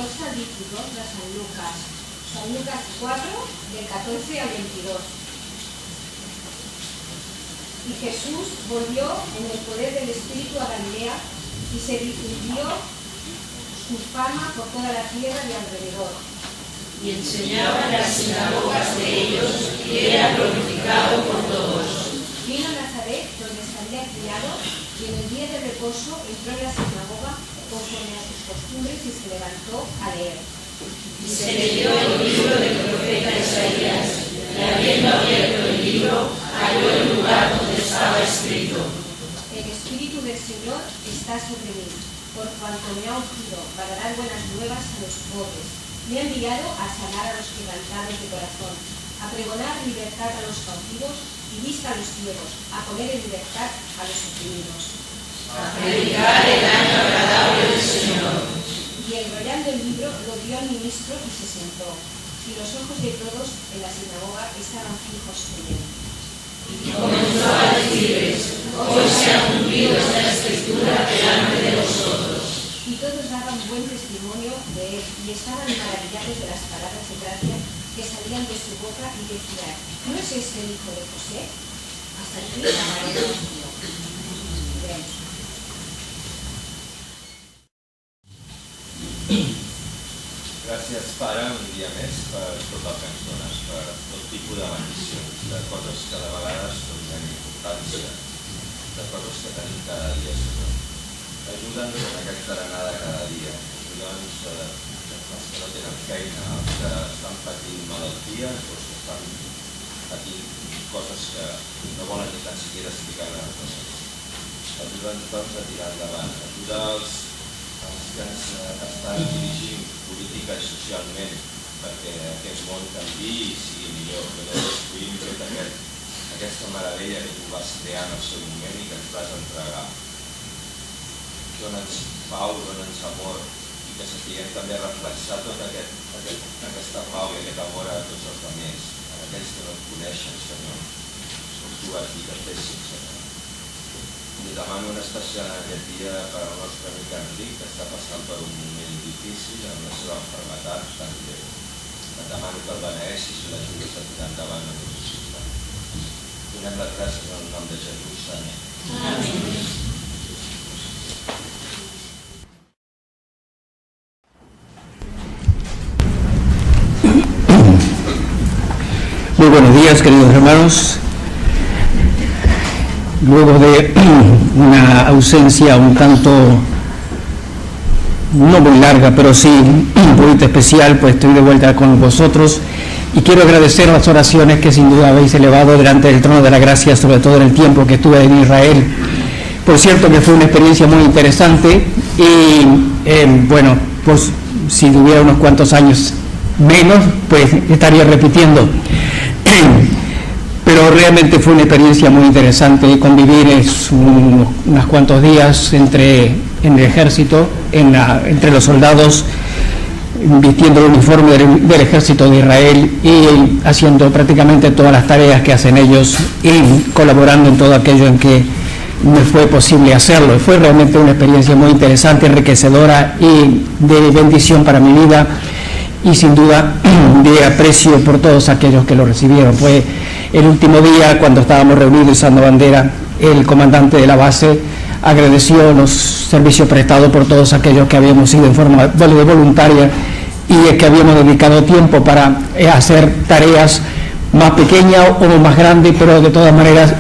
14 al 22 de San Lucas. San Lucas 4, del 14 al 22. Y Jesús volvió en el poder del Espíritu a Galilea y se difundió su fama por toda la tierra de alrededor. Y enseñaba en las sinagogas de ellos y era glorificado por todos. Vino a Nazaret, donde se había criado, y en el día de reposo entró en la sinagoga conforme a sus costumbres y se levantó a leer. Y se leyó el libro del profeta Isaías, y habiendo abierto el libro, halló el lugar donde estaba escrito: El Espíritu del Señor está sobre mí, por cuanto me ha ungido para dar buenas nuevas a los pobres. Me ha enviado a sanar a los quebrantados de corazón, a pregonar libertad a los cautivos y vista a los ciegos, a poner en libertad a los oprimidos. A predicar el año agradable del Señor. Y enrollando el libro lo dio al ministro y se sentó. Y los ojos de todos en la sinagoga estaban fijos en él. Y comenzó a decirles: hoy se ha cumplido esta escritura delante de vosotros. Y todos daban buen testimonio de él y estaban maravillados de las palabras de gracia que salían de su boca y decían: ¿no es este el hijo de José? Hasta aquí la mayoría de Dios. Gràcies, Pare, un dia més per tot el que ens dones, per tot tipus de bendicions, de coses que de vegades no tenen importància, de coses que tenim cada dia, Senyor. Ajuda'ns en aquest tarenar de cada dia. Ajuda'ns els que no tenen feina, els que estan patint malalties o els que estan patint coses que no volen ni tan siquiera explicar a nosaltres. Ajuda'ns, doncs, a tirar endavant. Ajuda els que ens estan dirigint política i socialment perquè aquest món canviï i sigui millor, que no destruïm tota aquesta meravella que tu vas crear en el seu moment i que ens vas entregar. Dóna'ns pau, dóna'ns amor i que sapiguem també reflexar tota aquesta pau i aquest amor a tots els altres, a aquells que no et coneixen, Senyor. Som tu aquí que et deixin, Senyor. Li demano en especial en aquest dia per al nostre amic Enric, que està passant per un moment difícil amb la seva malaltia tan greu. Et demano que el beneeixis i l'ajudis a tirar endavant en el societat. Donem les gràcies en el nom de Jesús. Amén. Muy buenos días, queridos hermanos. Luego de una ausencia un tanto, no muy larga, pero sí un poquito especial, pues estoy de vuelta con vosotros y quiero agradecer las oraciones que sin duda habéis elevado delante del trono de la gracia, sobre todo en el tiempo que estuve en Israel. Por cierto que fue una experiencia muy interesante y bueno, pues si tuviera unos cuantos años menos, pues estaría repitiendo. Pero realmente fue una experiencia muy interesante convivir unos cuantos días en el ejército, entre los soldados, vistiendo el uniforme del ejército de Israel y haciendo prácticamente todas las tareas que hacen ellos y colaborando en todo aquello en que me fue posible hacerlo. Fue realmente una experiencia muy interesante, enriquecedora y de bendición para mi vida y sin duda de aprecio por todos aquellos que lo recibieron. Fue el último día cuando estábamos reunidos izando bandera, el comandante de la base agradeció los servicios prestados por todos aquellos que habíamos ido en forma voluntaria y que habíamos dedicado tiempo para hacer tareas más pequeñas o más grandes, pero de todas maneras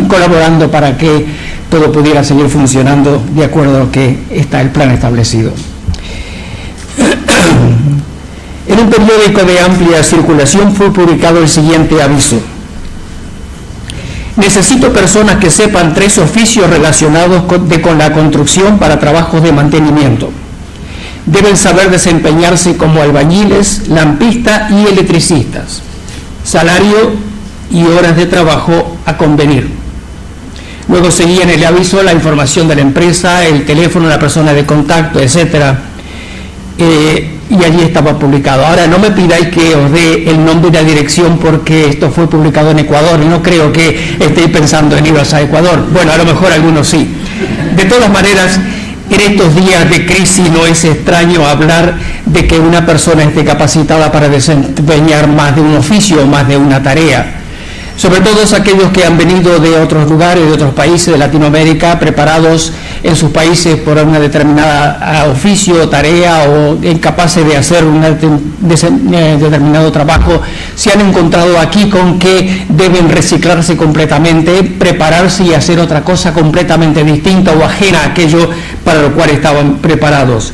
colaborando para que todo pudiera seguir funcionando de acuerdo a lo que está el plan establecido. En un periódico de amplia circulación fue publicado el siguiente aviso: necesito personas que sepan 3 oficios relacionados con la construcción para trabajos de mantenimiento. Deben saber desempeñarse como albañiles, lampistas y electricistas. Salario y horas de trabajo a convenir. Luego seguía en el aviso la información de la empresa, el teléfono, la persona de contacto, etcétera. Y allí estaba publicado. Ahora no me pidáis que os dé el nombre y la dirección porque esto fue publicado en Ecuador y no creo que estéis pensando en iros a Ecuador. Bueno, a lo mejor algunos sí. De todas maneras, En estos días de crisis no es extraño hablar de que una persona esté capacitada para desempeñar más de un oficio o más de una tarea. Sobre todo aquellos que han venido de otros lugares, de otros países de Latinoamérica, preparados en sus países por una determinada oficio o tarea o incapaces de hacer un determinado trabajo, se han encontrado aquí con que deben reciclarse completamente, prepararse y hacer otra cosa completamente distinta o ajena a aquello para lo cual estaban preparados.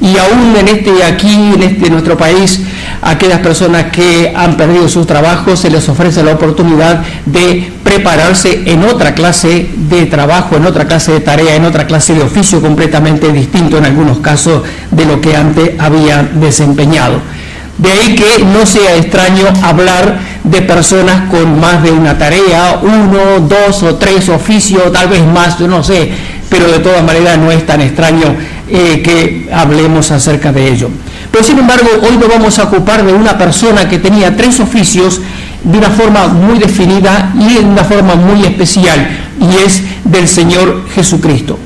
Y aún en nuestro país, aquellas personas que han perdido sus trabajos, se les ofrece la oportunidad de prepararse en otra clase de trabajo, en otra clase de tarea, en otra clase de oficio completamente distinto en algunos casos de lo que antes había desempeñado. De ahí que no sea extraño hablar de personas con más de una tarea, 1, 2 o 3 oficios, tal vez más, yo no sé, pero de todas maneras no es tan extraño que hablemos acerca de ello. Pero sin embargo, hoy nos vamos a ocupar de una persona que tenía 3 oficios de una forma muy definida y de una forma muy especial, y es del Señor Jesucristo.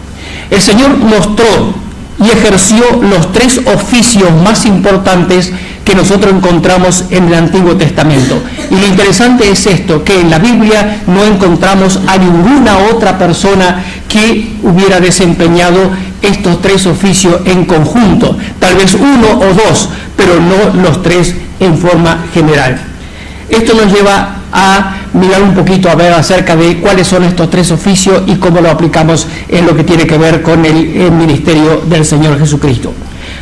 El Señor mostró y ejerció los 3 oficios más importantes que nosotros encontramos en el Antiguo Testamento. Y lo interesante es esto, que en la Biblia no encontramos a ninguna otra persona que hubiera desempeñado estos 3 oficios en conjunto, tal vez 1 o 2, pero no los 3 en forma general. Esto nos lleva a mirar un poquito, a ver acerca de cuáles son estos 3 oficios y cómo lo aplicamos en lo que tiene que ver con el ministerio del Señor Jesucristo.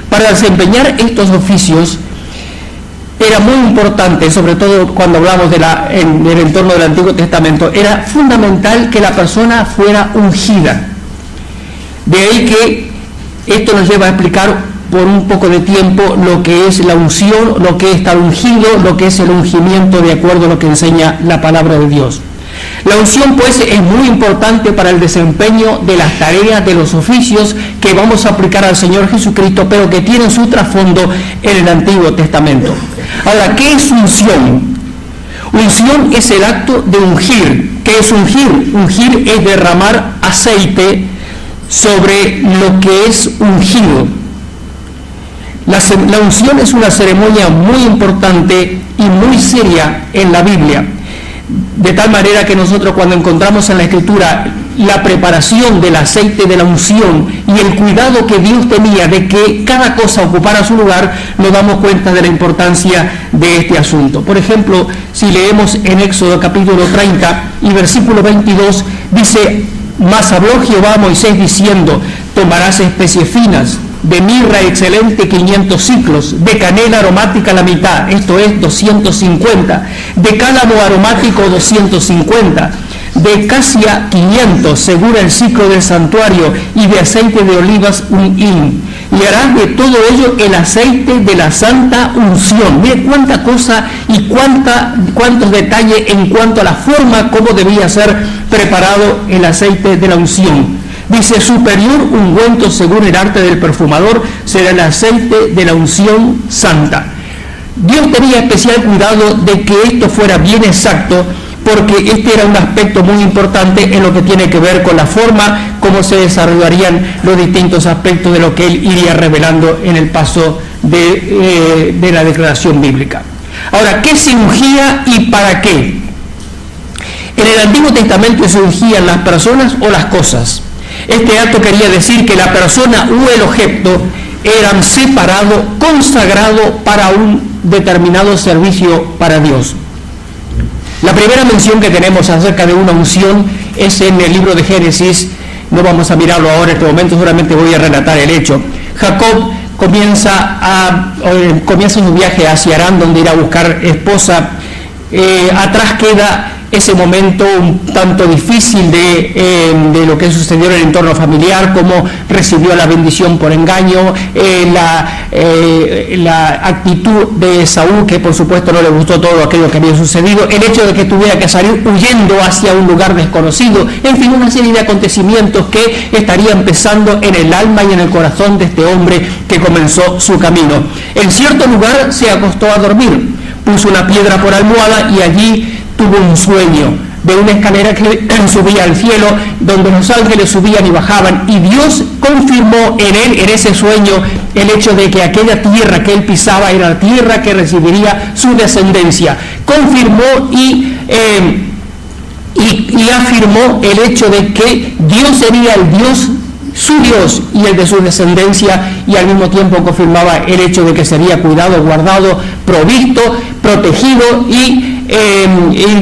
Para desempeñar estos oficios era muy importante, sobre todo cuando hablamos en el entorno del Antiguo Testamento, era fundamental que la persona fuera ungida. De ahí que esto nos lleva a explicar por un poco de tiempo lo que es la unción, lo que es estar ungido, lo que es el ungimiento de acuerdo a lo que enseña la palabra de Dios. La unción pues es muy importante para el desempeño de las tareas, de los oficios que vamos a aplicar al Señor Jesucristo, pero que tienen su trasfondo en el Antiguo Testamento. Ahora, ¿qué es unción? Unción es el acto de ungir. ¿Qué es ungir? Ungir es derramar aceite sobre lo que es ungido. La unción es una ceremonia muy importante y muy seria en la Biblia, de tal manera que nosotros cuando encontramos en la Escritura la preparación del aceite de la unción y el cuidado que Dios tenía de que cada cosa ocupara su lugar, nos damos cuenta de la importancia de este asunto. Por ejemplo, si leemos en Éxodo capítulo 30 y versículo 22, dice: mas habló Jehová a Moisés diciendo: tomarás especies finas, de mirra excelente 500 ciclos, de canela aromática la mitad, esto es 250, de cálamo aromático 250, de casia 500, según el ciclo del santuario, y de aceite de olivas 1 hin. Y harás de todo ello el aceite de la santa unción. Mire cuánta cosa y cuántos detalles en cuanto a la forma como debía ser preparado el aceite de la unción. Dice: superior ungüento según el arte del perfumador será el aceite de la unción santa. Dios tenía especial cuidado de que esto fuera bien exacto, porque este era un aspecto muy importante en lo que tiene que ver con la forma como se desarrollarían los distintos aspectos de lo que él iría revelando en el paso de la declaración bíblica. Ahora, ¿qué se ungía y para qué? En el Antiguo Testamento se ungían las personas o las cosas. Este acto quería decir que la persona o el objeto eran separados, consagrados para un determinado servicio para Dios. La primera mención que tenemos acerca de una unción es en el libro de Génesis. No vamos a mirarlo ahora en este momento, solamente voy a relatar el hecho. Jacob comienza su viaje hacia Harán, donde irá a buscar esposa. Atrás queda ese momento un tanto difícil de lo que sucedió en el entorno familiar, cómo recibió la bendición por engaño, la actitud de Saúl, que por supuesto no le gustó todo aquello que había sucedido, el hecho de que tuviera que salir huyendo hacia un lugar desconocido, en fin, una serie de acontecimientos que estarían empezando en el alma y en el corazón de este hombre que comenzó su camino. En cierto lugar se acostó a dormir, puso una piedra por almohada y allí tuvo un sueño. de una escalera que subía al cielo, donde los ángeles subían y bajaban, y Dios confirmó en él, en ese sueño, el hecho de que aquella tierra que él pisaba era la tierra que recibiría su descendencia. Confirmó y afirmó el hecho de que Dios sería el Dios, su Dios y el de su descendencia, y al mismo tiempo confirmaba el hecho de que sería cuidado, guardado, provisto, protegido y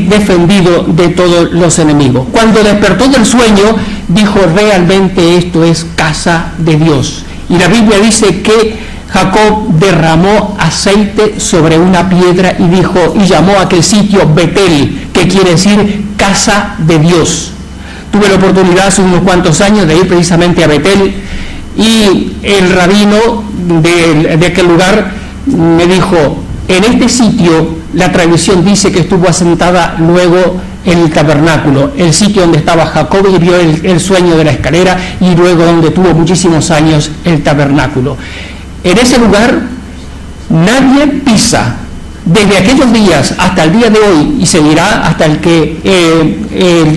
defendido de todos los enemigos. Cuando despertó del sueño, dijo: realmente esto es casa de Dios. Y la Biblia dice que Jacob derramó aceite sobre una piedra y dijo, y llamó a aquel sitio Betel, que quiere decir casa de Dios. Tuve la oportunidad hace unos cuantos años de ir precisamente a Betel, y el rabino de aquel lugar me dijo: en este sitio la tradición dice que estuvo asentada luego en el tabernáculo, el sitio donde estaba Jacob y vio el sueño de la escalera, y luego donde tuvo muchísimos años el tabernáculo. En ese lugar nadie pisa, desde aquellos días hasta el día de hoy, y seguirá hasta el que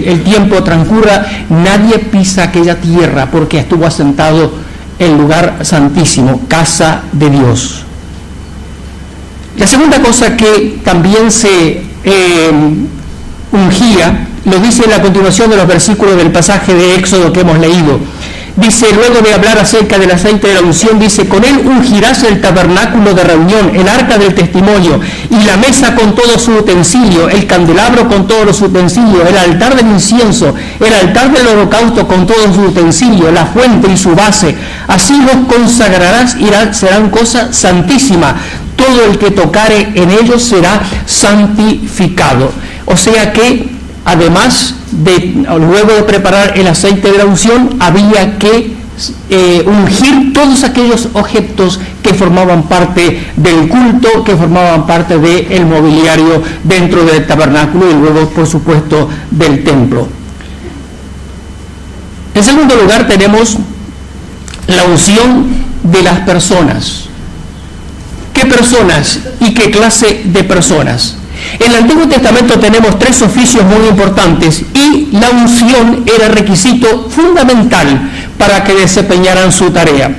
el tiempo transcurra, nadie pisa aquella tierra, porque estuvo asentado el lugar santísimo, casa de Dios. La segunda cosa que también se ungía, lo dice en la continuación de los versículos del pasaje de Éxodo que hemos leído. Dice, luego de hablar acerca del aceite de la unción, dice: con él ungirás el tabernáculo de reunión, el arca del testimonio, y la mesa con todo su utensilio, el candelabro con todos los utensilios, el altar del incienso, el altar del holocausto con todo su utensilio, la fuente y su base. Así los consagrarás y serán cosa santísima. Todo el que tocare en ellos será santificado. O sea que, además luego de preparar el aceite de la unción, había que ungir todos aquellos objetos que formaban parte del culto, que formaban parte del mobiliario dentro del tabernáculo y luego, por supuesto, del templo. En segundo lugar, tenemos la unción de las personas. ¿Qué personas y qué clase de personas? En el Antiguo Testamento tenemos 3 oficios muy importantes, y la unción era requisito fundamental para que desempeñaran su tarea.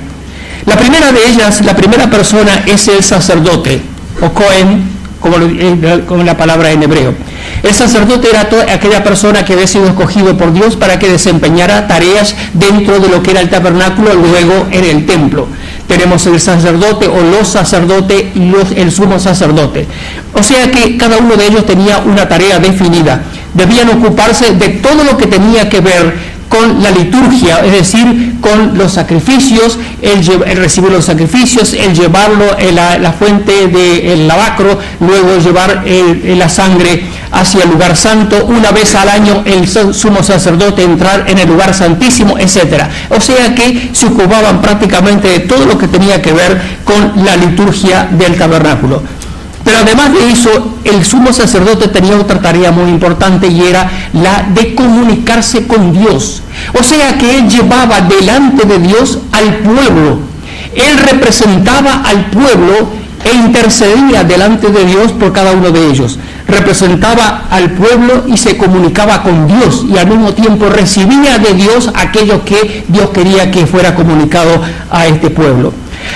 La primera de ellas, la primera persona, es el sacerdote, o Cohen, como la palabra en hebreo. El sacerdote era aquella persona que había sido escogido por Dios para que desempeñara tareas dentro de lo que era el tabernáculo, luego en el templo. Tenemos el sacerdote o los sacerdotes y el sumo sacerdote. O sea que cada uno de ellos tenía una tarea definida. Debían ocuparse de todo lo que tenía que ver con la liturgia, es decir, con los sacrificios, el recibir los sacrificios, el llevarlo a la fuente del lavacro, luego llevar la sangre hacia el lugar santo, una vez al año el sumo sacerdote entrar en el lugar santísimo, etc. O sea que se ocupaban prácticamente de todo lo que tenía que ver con la liturgia del tabernáculo. Pero además de eso, el sumo sacerdote tenía otra tarea muy importante, y era la de comunicarse con Dios. O sea que él llevaba delante de Dios al pueblo. Él representaba al pueblo e intercedía delante de Dios por cada uno de ellos. Representaba al pueblo y se comunicaba con Dios, y al mismo tiempo recibía de Dios aquello que Dios quería que fuera comunicado a este pueblo.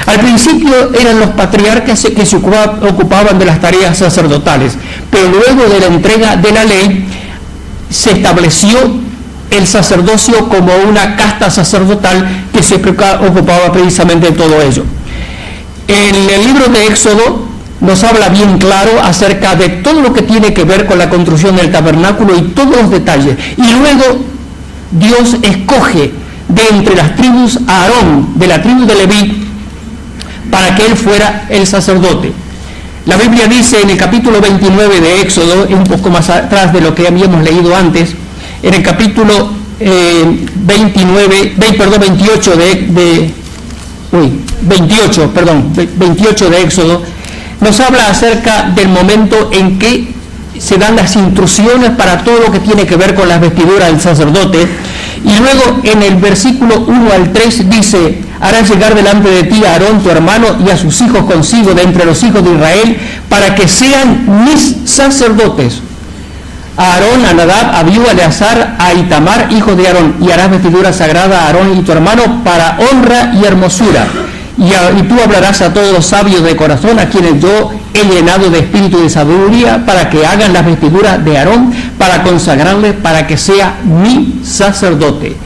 Al principio eran los patriarcas que se ocupaban de las tareas sacerdotales, pero luego de la entrega de la ley se estableció el sacerdocio como una casta sacerdotal que se ocupaba precisamente de todo ello. En el libro de Éxodo nos habla bien claro acerca de todo lo que tiene que ver con la construcción del tabernáculo y todos los detalles. Y luego Dios escoge de entre las tribus a Aarón, de la tribu de Leví, para que él fuera el sacerdote. La Biblia dice en el capítulo 29 de Éxodo, un poco más atrás de lo que habíamos leído antes, en el capítulo 28 de Éxodo, nos habla acerca del momento en que se dan las instrucciones para todo lo que tiene que ver con las vestiduras del sacerdote, y luego en el versículo 1 al 3 dice: harás llegar delante de ti a Aarón tu hermano y a sus hijos consigo de entre los hijos de Israel, para que sean mis sacerdotes. a Aarón, a Nadab, a Abiú, a Eleazar, a Itamar, hijos de Aarón, y harás vestidura sagrada a Aarón y tu hermano para honra y hermosura. Y tú hablarás a todos los sabios de corazón, a quienes yo he llenado de espíritu y de sabiduría, para que hagan las vestiduras de Aarón, para consagrarle, para que sea mi sacerdote.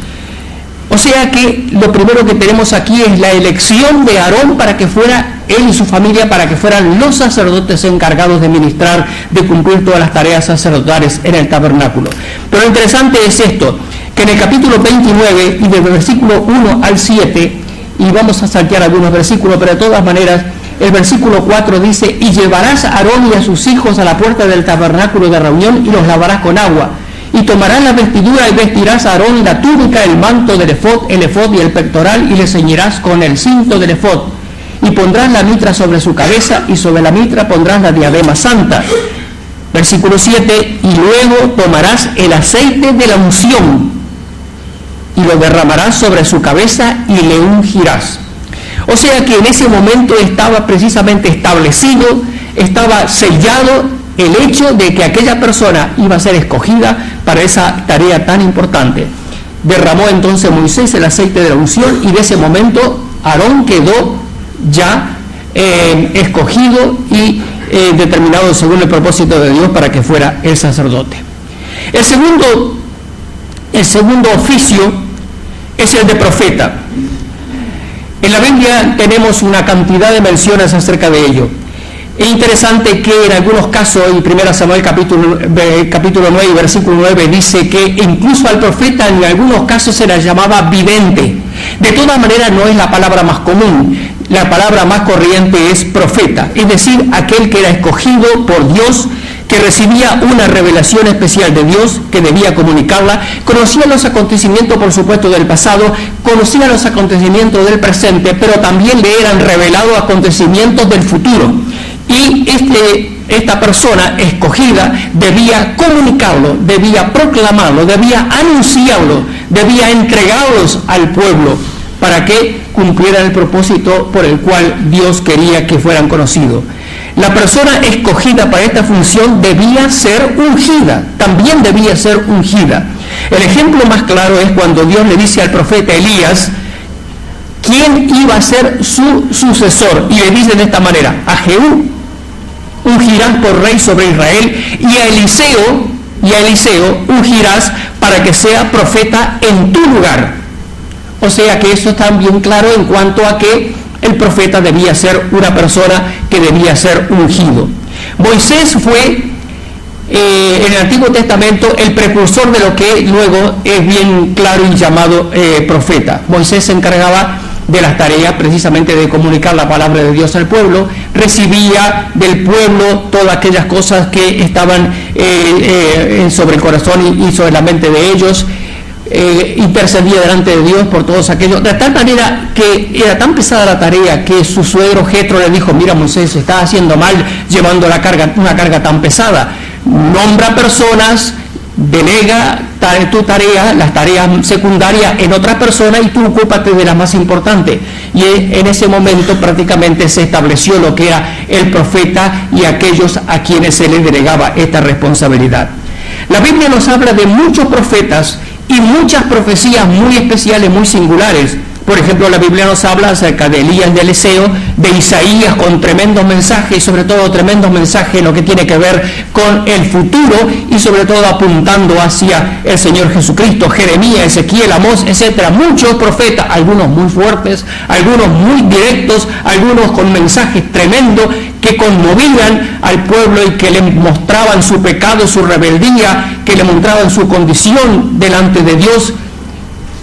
O sea que lo primero que tenemos aquí es la elección de Aarón para que fuera él y su familia, para que fueran los sacerdotes encargados de ministrar, de cumplir todas las tareas sacerdotales en el tabernáculo. Pero lo interesante es esto, que en el capítulo 29 y del versículo 1 al 7, y vamos a saltear algunos versículos, pero de todas maneras, el versículo 4 dice: y llevarás a Aarón y a sus hijos a la puerta del tabernáculo de reunión y los lavarás con agua. Y tomarás la vestidura y vestirás a Aarón la túnica, el manto del efod y el pectoral, y le ceñirás con el cinto del efod. Y pondrás la mitra sobre su cabeza, y sobre la mitra pondrás la diadema santa. Versículo 7, y luego tomarás el aceite de la unción, y lo derramarás sobre su cabeza, y le ungirás. O sea que en ese momento estaba precisamente establecido, estaba sellado el hecho de que aquella persona iba a ser escogida para esa tarea tan importante. Derramó entonces Moisés el aceite de la unción, y de ese momento Aarón quedó ya escogido y determinado según el propósito de Dios para que fuera el sacerdote. El segundo oficio es el de profeta. En la Biblia tenemos una cantidad de menciones acerca de ello. Es interesante que en algunos casos, en 1 Samuel capítulo 9, versículo 9, dice que incluso al profeta en algunos casos se le llamaba vidente. De todas maneras no es la palabra más común. La palabra más corriente es profeta, es decir, aquel que era escogido por Dios, que recibía una revelación especial de Dios, que debía comunicarla, conocía los acontecimientos, por supuesto, del pasado, conocía los acontecimientos del presente, pero también le eran revelados acontecimientos del futuro. Y esta persona escogida debía comunicarlo, debía proclamarlo, debía anunciarlo, debía entregarlos al pueblo para que cumplieran el propósito por el cual Dios quería que fueran conocidos. La persona escogida para esta función debía ser ungida, también debía ser ungida. El ejemplo más claro es cuando Dios le dice al profeta Elías quién iba a ser su sucesor, y le dice de esta manera: a Jehú ungirás por rey sobre Israel, y a Eliseo ungirás para que sea profeta en tu lugar. O sea que eso está bien claro en cuanto a que el profeta debía ser una persona que debía ser ungido. Moisés fue en el Antiguo Testamento el precursor de lo que luego es bien claro y llamado profeta. Moisés se encargaba de las tareas precisamente de comunicar la palabra de Dios al pueblo, recibía del pueblo todas aquellas cosas que estaban sobre el corazón y sobre la mente de ellos, intercedía delante de Dios por todos aquellos, de tal manera que era tan pesada la tarea que su suegro Jetro le dijo: mira, Moisés, está haciendo mal llevando una carga tan pesada, nombra personas, delega tu tarea, las tareas secundarias en otras personas, y tú ocúpate de las más importantes. Y en ese momento prácticamente se estableció lo que era el profeta y aquellos a quienes se les delegaba esta responsabilidad. La Biblia nos habla de muchos profetas y muchas profecías muy especiales, muy singulares. Por ejemplo, la Biblia nos habla acerca de Elías, de Eliseo, de Isaías, con tremendos mensajes, y sobre todo tremendos mensajes en lo que tiene que ver con el futuro, y sobre todo apuntando hacia el Señor Jesucristo. Jeremías, Ezequiel, Amós, etcétera. Muchos profetas, algunos muy fuertes, algunos muy directos, algunos con mensajes tremendos que conmovían al pueblo y que le mostraban su pecado, su rebeldía, que le mostraban su condición delante de Dios.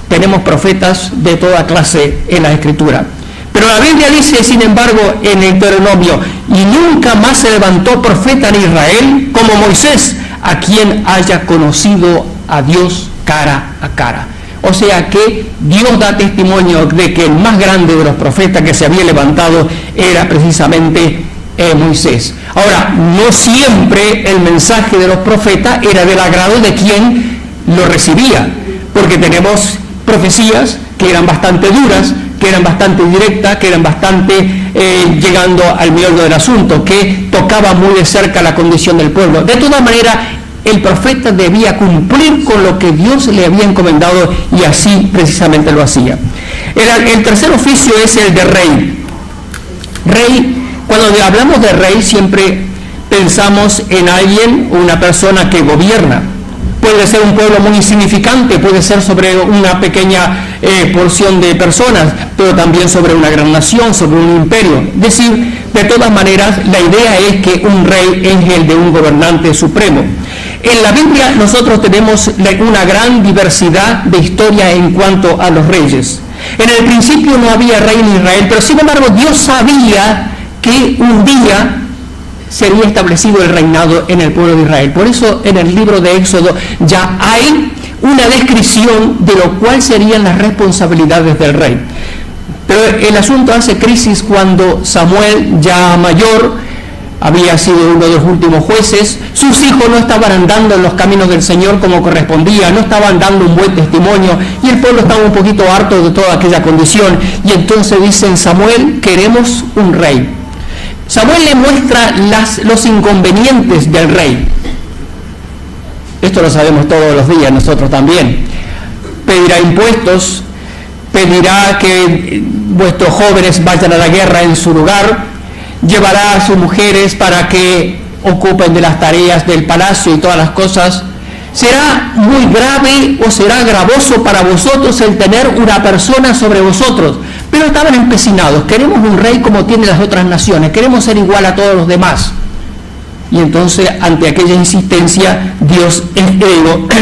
Tenemos profetas de toda clase en la Escritura. Pero la Biblia dice, sin embargo, en el Deuteronomio: y nunca más se levantó profeta en Israel como Moisés, a quien haya conocido a Dios cara a cara. O sea que Dios da testimonio de que el más grande de los profetas que se había levantado era precisamente Moisés. Ahora, no siempre el mensaje de los profetas era del agrado de quien lo recibía, porque tenemos profecías que eran bastante duras, que eran bastante directas, que eran bastante llegando al meollo del asunto, que tocaban muy de cerca la condición del pueblo. De todas maneras, el profeta debía cumplir con lo que Dios le había encomendado, y así precisamente lo hacía. El tercer oficio es el de rey. Rey, cuando hablamos de rey siempre pensamos en alguien o una persona que gobierna. Puede ser un pueblo muy insignificante, puede ser sobre una pequeña porción de personas, pero también sobre una gran nación, sobre un imperio. Es decir, de todas maneras, la idea es que un rey es el de un gobernante supremo. En la Biblia nosotros tenemos una gran diversidad de historia en cuanto a los reyes. En el principio no había rey en Israel, pero sin embargo Dios sabía que un día sería establecido el reinado en el pueblo de Israel. Por eso en el libro de Éxodo ya hay una descripción de lo cual serían las responsabilidades del rey. Pero el asunto hace crisis cuando Samuel, ya mayor, había sido uno de los últimos jueces, sus hijos no estaban andando en los caminos del Señor como correspondía, no estaban dando un buen testimonio, y el pueblo estaba un poquito harto de toda aquella condición, y entonces dicen: Samuel, queremos un rey. Samuel le muestra los inconvenientes del rey. Esto lo sabemos todos los días, nosotros también. Pedirá impuestos, pedirá que vuestros jóvenes vayan a la guerra en su lugar, llevará a sus mujeres para que ocupen de las tareas del palacio y todas las cosas. ¿Será muy grave o será gravoso para vosotros el tener una persona sobre vosotros? Pero estaban empecinados: queremos un rey como tienen las otras naciones, queremos ser igual a todos los demás. Y entonces, ante aquella insistencia,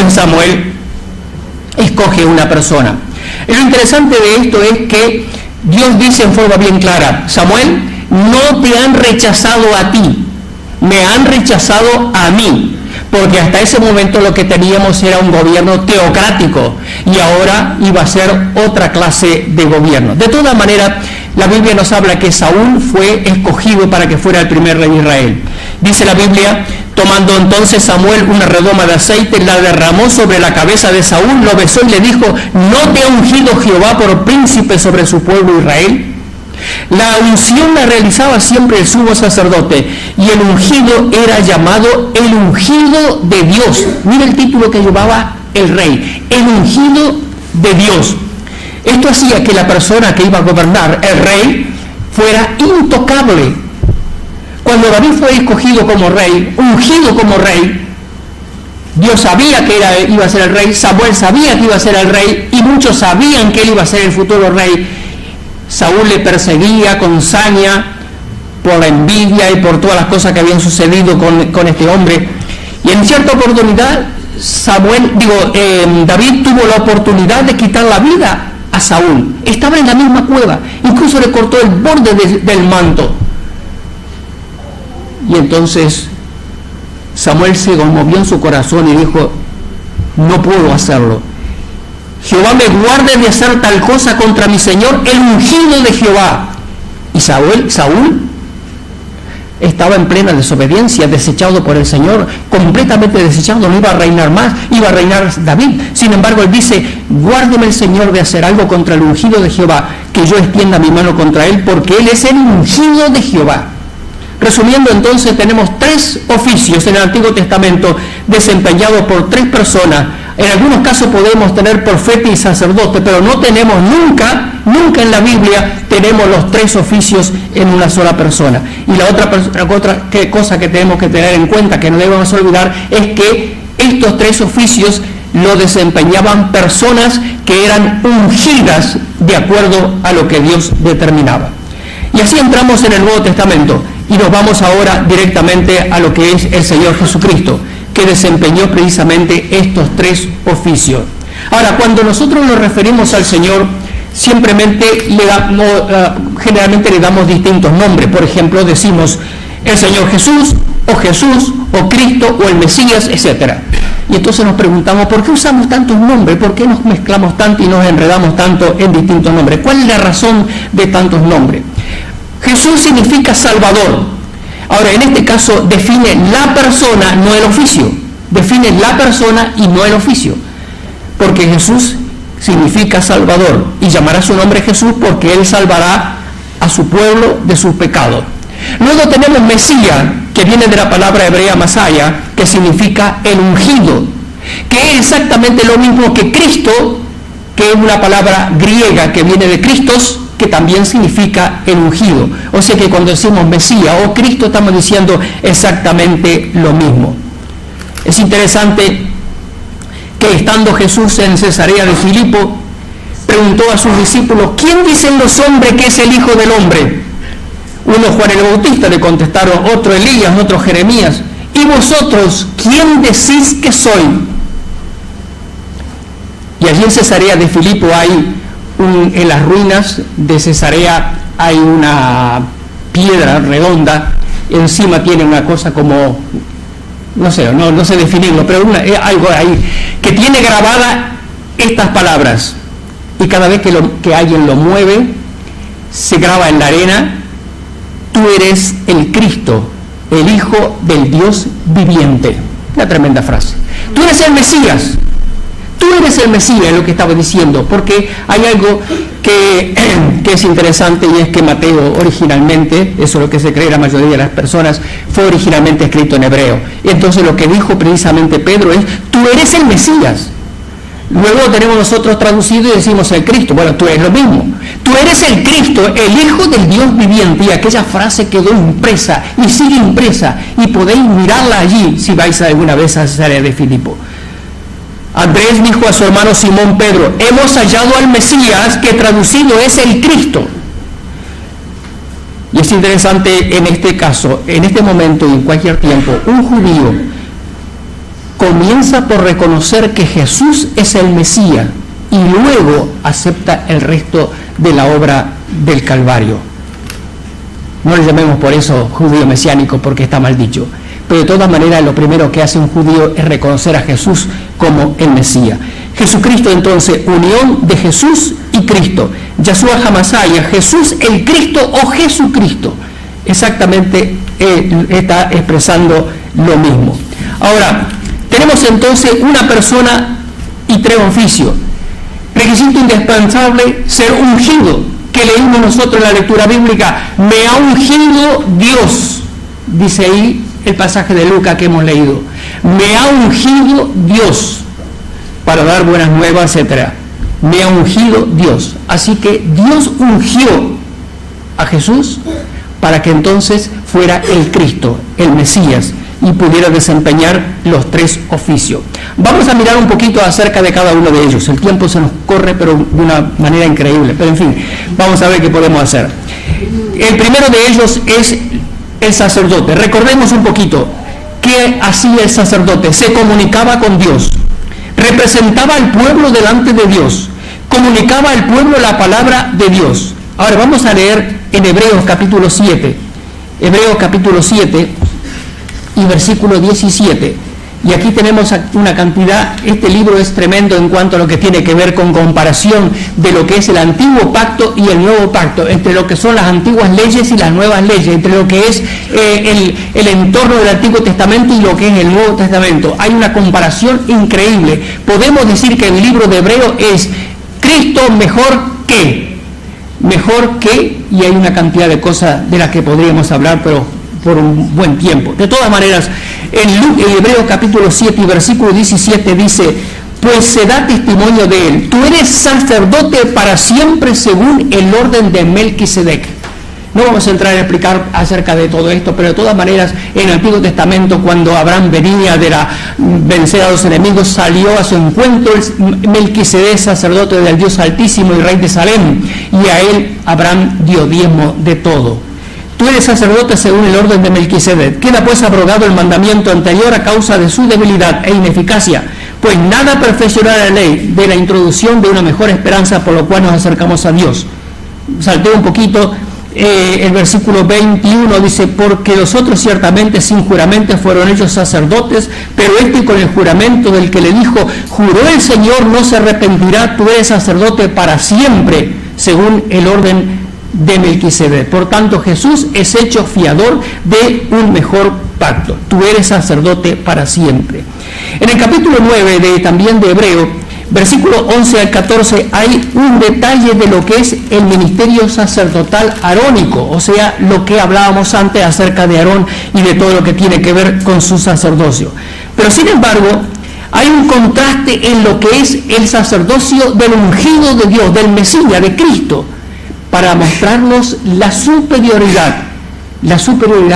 Samuel escoge una persona. Y lo interesante de esto es que Dios dice en forma bien clara: Samuel, no te han rechazado a ti, me han rechazado a mí, porque hasta ese momento lo que teníamos era un gobierno teocrático y ahora iba a ser otra clase de gobierno. De todas maneras, la Biblia nos habla que Saúl fue escogido para que fuera el primer rey de Israel. Dice la Biblia: tomando entonces Samuel una redoma de aceite, la derramó sobre la cabeza de Saúl, lo besó y le dijo: ¿no te ha ungido Jehová por príncipe sobre su pueblo Israel? La unción la realizaba siempre el sumo sacerdote, y el ungido era llamado el ungido de Dios. Mira el título que llevaba el rey: el ungido de Dios. Esto hacía que la persona que iba a gobernar, el rey, fuera intocable. Cuando David fue escogido como rey, ungido como rey, Dios sabía que iba a ser el rey, Samuel sabía que iba a ser el rey, y muchos sabían que él iba a ser el futuro rey. Saúl le perseguía con saña por la envidia y por todas las cosas que habían sucedido con este hombre. Y en cierta oportunidad, David tuvo la oportunidad de quitar la vida a Saúl. Estaba en la misma cueva, incluso le cortó el borde del manto. Y entonces Samuel se conmovió en su corazón y dijo: no puedo hacerlo. Jehová me guarde de hacer tal cosa contra mi Señor, el ungido de Jehová. Y Saúl estaba en plena desobediencia, desechado por el Señor, completamente desechado, no iba a reinar más, iba a reinar David. Sin embargo, él dice: guárdeme el Señor de hacer algo contra el ungido de Jehová, que yo extienda mi mano contra él, porque él es el ungido de Jehová. Resumiendo, entonces, tenemos tres oficios en el Antiguo Testamento desempeñados por tres personas. En algunos casos podemos tener profeta y sacerdote, pero no tenemos nunca en la Biblia tenemos los tres oficios en una sola persona. Y la otra cosa que tenemos que tener en cuenta, que no debemos olvidar, es que estos tres oficios lo desempeñaban personas que eran ungidas de acuerdo a lo que Dios determinaba. Y así entramos en el Nuevo Testamento y nos vamos ahora directamente a lo que es el Señor Jesucristo, que desempeñó precisamente estos tres oficios. Ahora, cuando nosotros nos referimos al Señor, generalmente le damos distintos nombres. Por ejemplo, decimos el Señor Jesús, o Cristo, o el Mesías, etc. Y entonces nos preguntamos: ¿por qué usamos tantos nombres? ¿Por qué nos mezclamos tanto y nos enredamos tanto en distintos nombres? ¿Cuál es la razón de tantos nombres? Jesús significa Salvador. Ahora, en este caso define la persona, no el oficio. Define la persona y no el oficio. Porque Jesús significa Salvador, y llamará su nombre Jesús porque Él salvará a su pueblo de sus pecados. Luego tenemos Mesías, que viene de la palabra hebrea Masaya, que significa el ungido, que es exactamente lo mismo que Cristo, que es una palabra griega que viene de Christos, que también significa el ungido. O sea que cuando decimos Mesías o Cristo estamos diciendo exactamente lo mismo. Es interesante que estando Jesús en Cesarea de Filipo, preguntó a sus discípulos: ¿quién dicen los hombres que es el Hijo del Hombre? Uno Juan el Bautista, le contestaron, otro Elías, otro Jeremías. ¿Y vosotros quién decís que soy? Y allí en Cesarea de Filipo en las ruinas de Cesarea hay una piedra redonda, encima tiene una cosa como, no sé definirlo, pero algo ahí, que tiene grabada estas palabras, y cada vez que alguien lo mueve, se graba en la arena: tú eres el Cristo, el Hijo del Dios viviente. Una tremenda frase. Tú eres el Mesías. Tú eres el Mesías, es lo que estaba diciendo, porque hay algo que es interesante, y es que Mateo originalmente, eso es lo que se cree la mayoría de las personas, fue originalmente escrito en hebreo. Y entonces lo que dijo precisamente Pedro es: tú eres el Mesías. Luego tenemos nosotros traducido y decimos el Cristo. Bueno, tú eres lo mismo. Tú eres el Cristo, el Hijo del Dios viviente. Y aquella frase quedó impresa y sigue impresa, y podéis mirarla allí si vais alguna vez a Cesarea de Filipo. Andrés dijo a su hermano Simón Pedro: hemos hallado al Mesías, que traducido es el Cristo. Y es interesante en este caso, en este momento y en cualquier tiempo, un judío comienza por reconocer que Jesús es el Mesías y luego acepta el resto de la obra del Calvario. No le llamemos por eso judío mesiánico, porque está mal dicho. Pero de todas maneras, lo primero que hace un judío es reconocer a Jesús como el Mesías. Jesucristo, entonces, unión de Jesús y Cristo. Yahshua Hamasaya, Jesús el Cristo o Jesucristo. Exactamente está expresando lo mismo. Ahora, tenemos entonces una persona y tres oficios. Requisito indispensable: ser ungido, que leímos nosotros en la lectura bíblica. Me ha ungido Dios, dice ahí el pasaje de Lucas que hemos leído. Me ha ungido Dios para dar buenas nuevas, etc. Me ha ungido Dios. Así que Dios ungió a Jesús para que entonces fuera el Cristo, el Mesías, y pudiera desempeñar los tres oficios. Vamos a mirar un poquito acerca de cada uno de ellos. El tiempo se nos corre, pero de una manera increíble. Pero en fin, vamos a ver qué podemos hacer. El primero de ellos es el sacerdote. Recordemos un poquito qué hacía el sacerdote. Se comunicaba con Dios, representaba al pueblo delante de Dios, comunicaba al pueblo la palabra de Dios. Ahora vamos a leer en Hebreos capítulo 7. Hebreos capítulo 7 y versículo 17. Y aquí tenemos una cantidad. Este libro es tremendo en cuanto a lo que tiene que ver con comparación de lo que es el antiguo pacto y el nuevo pacto, entre lo que son las antiguas leyes y las nuevas leyes, entre lo que es el entorno del Antiguo Testamento y lo que es el Nuevo Testamento. Hay una comparación increíble. Podemos decir que el libro de Hebreo es Cristo mejor que, y hay una cantidad de cosas de las que podríamos hablar, pero por un buen tiempo. De todas maneras, en Hebreos capítulo 7 y versículo 17 dice: pues se da testimonio de él, tú eres sacerdote para siempre según el orden de Melquisedec. No vamos a entrar a explicar acerca de todo esto, pero de todas maneras, en el Antiguo Testamento, cuando Abraham venía de vencer a los enemigos, salió a su encuentro Melquisedec, sacerdote del Dios Altísimo y rey de Salem, y a él Abraham dio diezmo de todo. Tú eres sacerdote según el orden de Melquisedec. Queda pues abrogado el mandamiento anterior a causa de su debilidad e ineficacia, pues nada perfeccionará la ley de la introducción de una mejor esperanza por lo cual nos acercamos a Dios. Salté un poquito. El versículo 21 dice: porque los otros ciertamente sin juramento fueron hechos sacerdotes, pero este con el juramento del que le dijo: juró el Señor, no se arrepentirá, tú eres sacerdote para siempre según el orden de Melquisedec. Por tanto, Jesús es hecho fiador de un mejor pacto. Tú eres sacerdote para siempre. En el capítulo 9 también de Hebreo Versículo 11 al 14, hay un detalle de lo que es el ministerio sacerdotal arónico, o sea, lo que hablábamos antes acerca de Aarón y de todo lo que tiene que ver con su sacerdocio. Pero sin embargo, hay un contraste en lo que es el sacerdocio del ungido de Dios, del Mesías, de Cristo, para mostrarnos la superioridad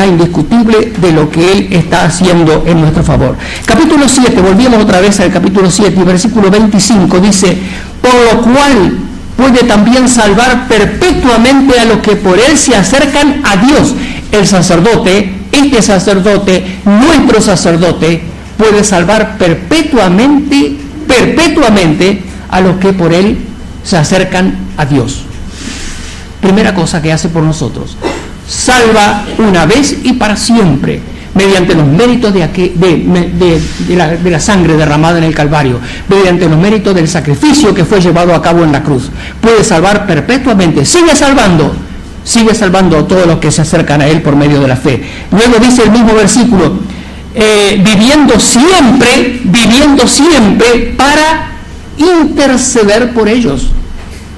indiscutible de lo que Él está haciendo en nuestro favor. Capítulo 7, volvemos otra vez al capítulo 7, y versículo 25 dice: por lo cual puede también salvar perpetuamente a los que por Él se acercan a Dios. El sacerdote, este sacerdote, nuestro sacerdote, puede salvar perpetuamente a los que por Él se acercan a Dios. Primera cosa que hace por nosotros: salva una vez y para siempre, mediante los méritos de la sangre derramada en el Calvario, mediante los méritos del sacrificio que fue llevado a cabo en la cruz. Puede salvar perpetuamente, sigue salvando a todos los que se acercan a Él por medio de la fe. Luego dice el mismo versículo, viviendo siempre para interceder por ellos.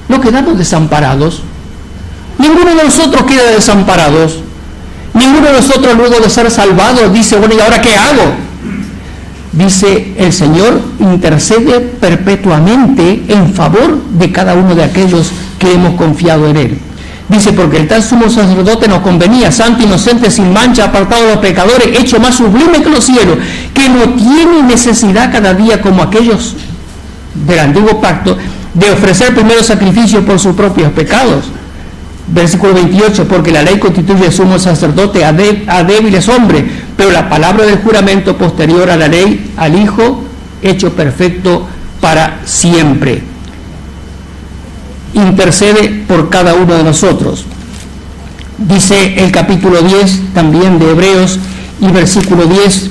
No quedamos desamparados. Ninguno de nosotros queda desamparados. Ninguno de nosotros, luego de ser salvados, dice: bueno, ¿y ahora qué hago? Dice: el Señor intercede perpetuamente en favor de cada uno de aquellos que hemos confiado en Él. Dice: porque el tal sumo sacerdote nos convenía, santo, inocente, sin mancha, apartado de los pecadores, hecho más sublime que los cielos, que no tiene necesidad cada día, como aquellos del antiguo pacto, de ofrecer primero sacrificio por sus propios pecados. Versículo 28, porque la ley constituye sumo sacerdote a débiles hombres, pero la palabra del juramento posterior a la ley, al Hijo, hecho perfecto para siempre. Intercede por cada uno de nosotros. Dice el capítulo 10 también de Hebreos y versículo 10: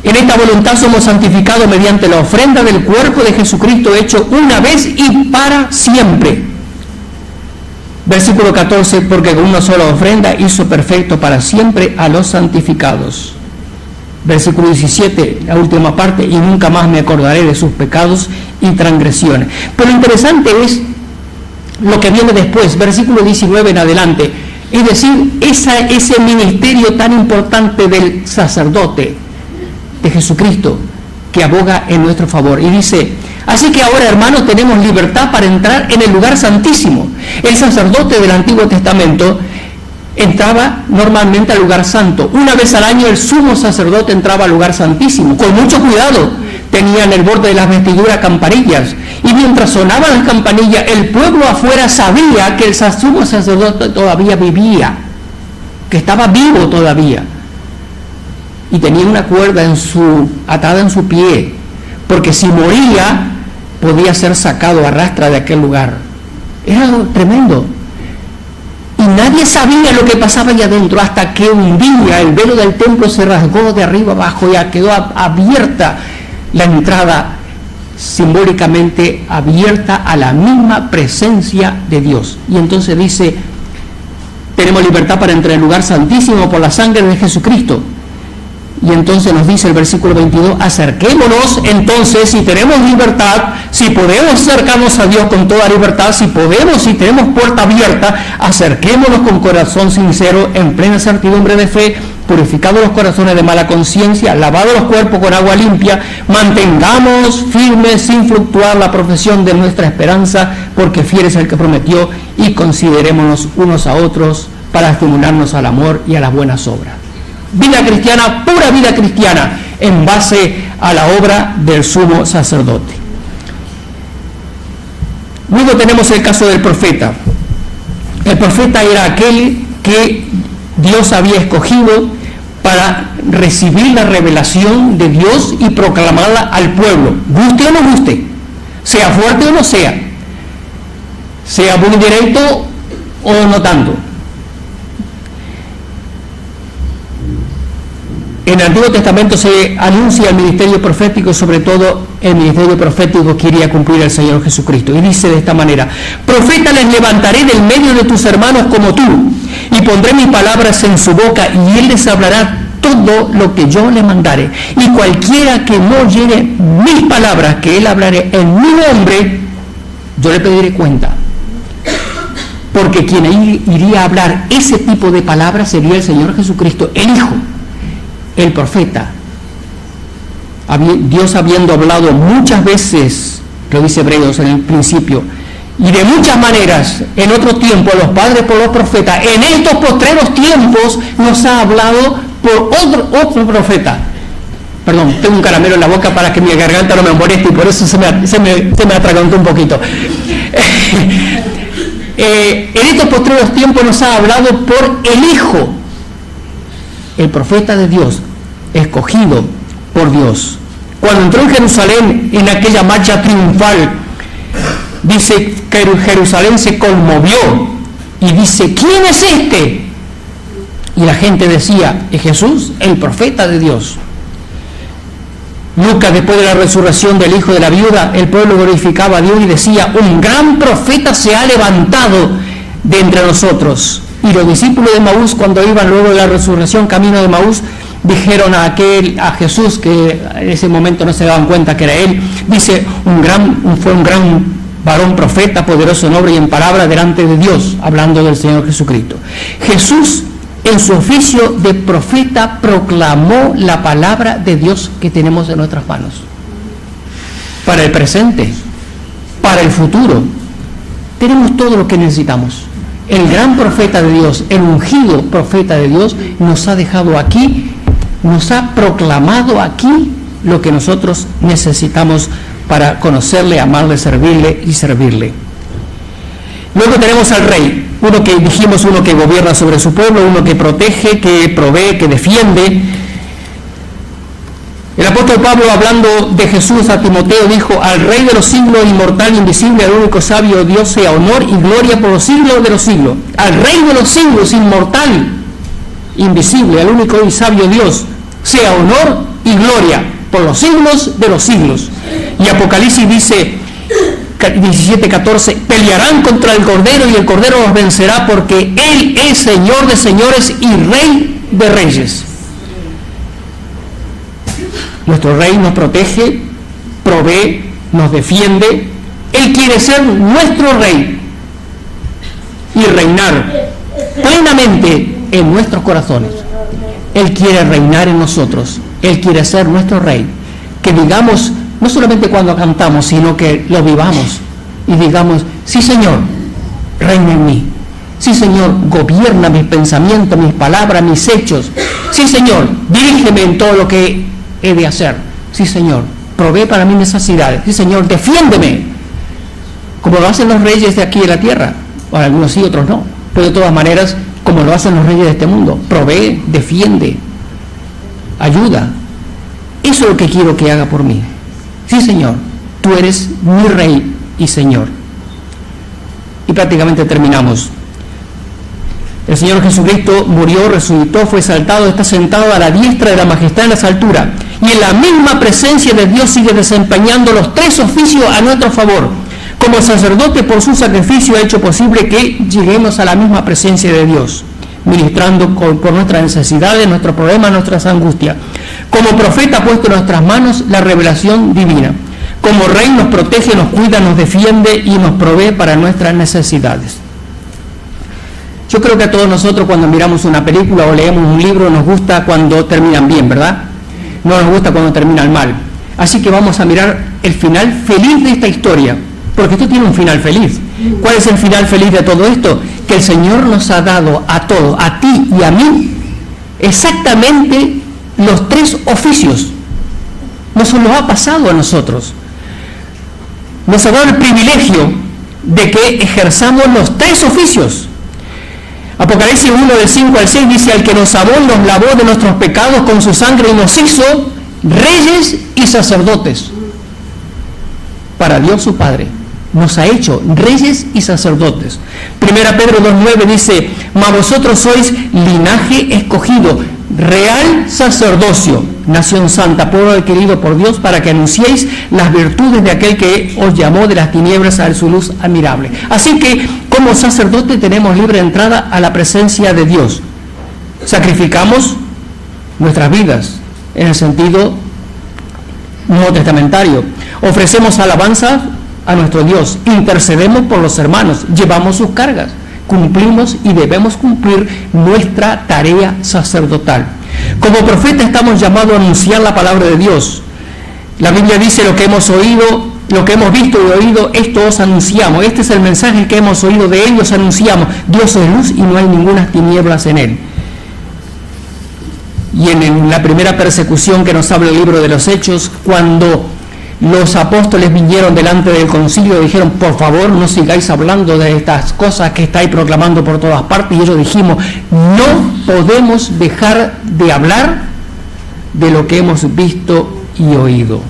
en esta voluntad somos santificados mediante la ofrenda del cuerpo de Jesucristo, hecho una vez y para siempre. Versículo 14, porque con una sola ofrenda hizo perfecto para siempre a los santificados. Versículo 17, la última parte: y nunca más me acordaré de sus pecados y transgresiones. Pero lo interesante es lo que viene después, versículo 19 en adelante, es decir, ese ministerio tan importante del sacerdote de Jesucristo que aboga en nuestro favor. Y dice: así que ahora, hermanos, tenemos libertad para entrar en el lugar santísimo. El sacerdote del Antiguo Testamento entraba normalmente al lugar santo. Una vez al año el sumo sacerdote entraba al lugar santísimo, con mucho cuidado. Tenían el borde de las vestiduras campanillas, y mientras sonaban las campanillas, el pueblo afuera sabía que el sumo sacerdote todavía vivía, que estaba vivo todavía, y tenía una cuerda atada en su pie, porque si moría podía ser sacado a rastra de aquel lugar. Era algo tremendo. Y nadie sabía lo que pasaba allá adentro, hasta que un día el velo del templo se rasgó de arriba abajo y quedó abierta la entrada, simbólicamente abierta a la misma presencia de Dios. Y entonces dice: tenemos libertad para entrar en el lugar santísimo por la sangre de Jesucristo. Y entonces nos dice el versículo 22, acerquémonos entonces, si tenemos libertad, si podemos acercarnos a Dios con toda libertad, si tenemos puerta abierta, acerquémonos con corazón sincero, en plena certidumbre de fe, purificados los corazones de mala conciencia, lavados los cuerpos con agua limpia, mantengamos firmes sin fluctuar la profesión de nuestra esperanza, porque fiel es el que prometió, y considerémonos unos a otros para estimularnos al amor y a las buenas obras. Vida cristiana, pura vida cristiana, en base a la obra del sumo sacerdote. Luego tenemos el caso del profeta. El profeta era aquel que Dios había escogido para recibir la revelación de Dios y proclamarla al pueblo, guste o no guste, sea fuerte o no sea muy directo o no tanto. En el Antiguo Testamento se anuncia el ministerio profético, sobre todo el ministerio profético que iría a cumplir el Señor Jesucristo. Y dice de esta manera: profeta les levantaré del medio de tus hermanos como tú, y pondré mis palabras en su boca, y él les hablará todo lo que yo le mandare. Y cualquiera que no oyere mis palabras que él hablaré en mi nombre, yo le pediré cuenta. Porque quien iría a hablar ese tipo de palabras sería el Señor Jesucristo, el Hijo, el profeta. Dios habiendo hablado muchas veces, lo dice Hebreos en el principio, y de muchas maneras, en otro tiempo, a los padres por los profetas, en estos postreros tiempos nos ha hablado por otro profeta. Perdón, tengo un caramelo en la boca para que mi garganta no me moleste y por eso se me atragantó un poquito. En estos postreros tiempos nos ha hablado por el Hijo, el profeta de Dios, escogido por Dios. Cuando entró en Jerusalén en aquella marcha triunfal, dice que Jerusalén se conmovió y dice, ¿quién es este? Y la gente decía, es Jesús, el profeta de Dios. Lucas, después de la resurrección del hijo de la viuda, el pueblo glorificaba a Dios y decía, un gran profeta se ha levantado de entre nosotros. Y los discípulos de Maús, cuando iban luego de la resurrección camino de Maús, dijeron a Jesús, que en ese momento no se daban cuenta que era él, dice, fue un gran varón profeta, poderoso en obra y en palabra delante de Dios, hablando del Señor Jesucristo. Jesús, en su oficio de profeta, proclamó la palabra de Dios que tenemos en nuestras manos. Para el presente, para el futuro, tenemos todo lo que necesitamos. El gran profeta de Dios, el ungido profeta de Dios, nos ha dejado aquí, nos ha proclamado aquí lo que nosotros necesitamos para conocerle, amarle, servirle y servirle. Luego tenemos al rey, uno que gobierna sobre su pueblo, uno que protege, que provee, que defiende. El apóstol Pablo, hablando de Jesús a Timoteo, dijo, al Rey de los siglos, inmortal, invisible, al único sabio Dios, sea honor y gloria por los siglos de los siglos. Al Rey de los siglos, inmortal, invisible, al único y sabio Dios, sea honor y gloria por los siglos de los siglos. Y Apocalipsis dice, 17:14, pelearán contra el Cordero y el Cordero los vencerá porque Él es Señor de señores y Rey de reyes. Nuestro Rey nos protege, provee, nos defiende. Él quiere ser nuestro Rey y reinar plenamente en nuestros corazones. Él quiere reinar en nosotros. Él quiere ser nuestro Rey. Que digamos, no solamente cuando cantamos, sino que lo vivamos y digamos, sí Señor, reina en mí. Sí Señor, gobierna mis pensamientos, mis palabras, mis hechos. Sí Señor, dirígeme en todo lo que he de hacer. Sí Señor, provee para mis necesidades. Sí Señor, defiéndeme. Como lo hacen los reyes de aquí de la tierra. Bueno, algunos sí, otros no. Pero de todas maneras, como lo hacen los reyes de este mundo. Provee, defiende, ayuda. Eso es lo que quiero que haga por mí. Sí, Señor, tú eres mi Rey y Señor. Y prácticamente terminamos. El Señor Jesucristo murió, resucitó, fue exaltado, está sentado a la diestra de la majestad en las alturas. Y en la misma presencia de Dios sigue desempeñando los tres oficios a nuestro favor. Como sacerdote, por su sacrificio ha hecho posible que lleguemos a la misma presencia de Dios, ministrando por nuestras necesidades, nuestros problemas, nuestras angustias. Como profeta ha puesto en nuestras manos la revelación divina. Como Rey nos protege, nos cuida, nos defiende y nos provee para nuestras necesidades. Yo creo que a todos nosotros cuando miramos una película o leemos un libro nos gusta cuando terminan bien, ¿verdad? No nos gusta cuando terminan mal. Así que vamos a mirar el final feliz de esta historia, porque esto tiene un final feliz. ¿Cuál es el final feliz de todo esto? Que el Señor nos ha dado a todos, a ti y a mí, exactamente los tres oficios. Nos lo ha pasado a nosotros. Nos ha dado el privilegio de que ejerzamos los tres oficios. Apocalipsis 1, del 5 al 6 dice, al que nos amó y nos lavó de nuestros pecados con su sangre y nos hizo reyes y sacerdotes para Dios su Padre. Nos ha hecho reyes y sacerdotes. 1 Pedro 2:9 dice, mas vosotros sois linaje escogido, real sacerdocio, nación santa, pueblo adquirido por Dios, para que anunciéis las virtudes de aquel que os llamó de las tinieblas a su luz admirable. Así que como sacerdote tenemos libre entrada a la presencia de Dios. Sacrificamos nuestras vidas, en el sentido nuevo testamentario. Ofrecemos alabanza a nuestro Dios, intercedemos por los hermanos, llevamos sus cargas, cumplimos y debemos cumplir nuestra tarea sacerdotal. Como profeta estamos llamados a anunciar la palabra de Dios. La Biblia dice: lo que hemos oído, lo que hemos visto y oído, esto os anunciamos. Este es el mensaje que hemos oído de Él, os anunciamos. Dios es luz y no hay ninguna tinieblas en Él. Y en la primera persecución que nos habla el libro de los Hechos, cuando los apóstoles vinieron delante del concilio y dijeron: por favor, no sigáis hablando de estas cosas que estáis proclamando por todas partes. Y ellos dijimos: no podemos dejar de hablar de lo que hemos visto y oído.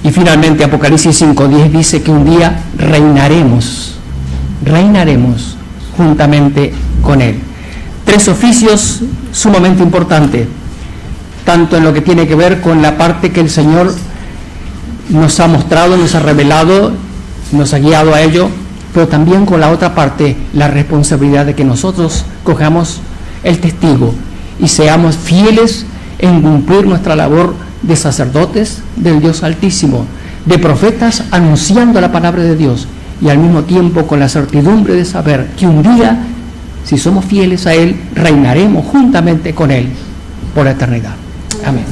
Y finalmente Apocalipsis 5:10 dice que un día reinaremos juntamente con Él. 3 oficios sumamente importantes, tanto en lo que tiene que ver con la parte que el Señor nos ha mostrado, nos ha revelado, nos ha guiado a ello, pero también con la otra parte, la responsabilidad de que nosotros cojamos el testigo y seamos fieles en cumplir nuestra labor de sacerdotes del Dios Altísimo, de profetas anunciando la palabra de Dios, y al mismo tiempo con la certidumbre de saber que un día, si somos fieles a Él, reinaremos juntamente con Él por la eternidad. Amén.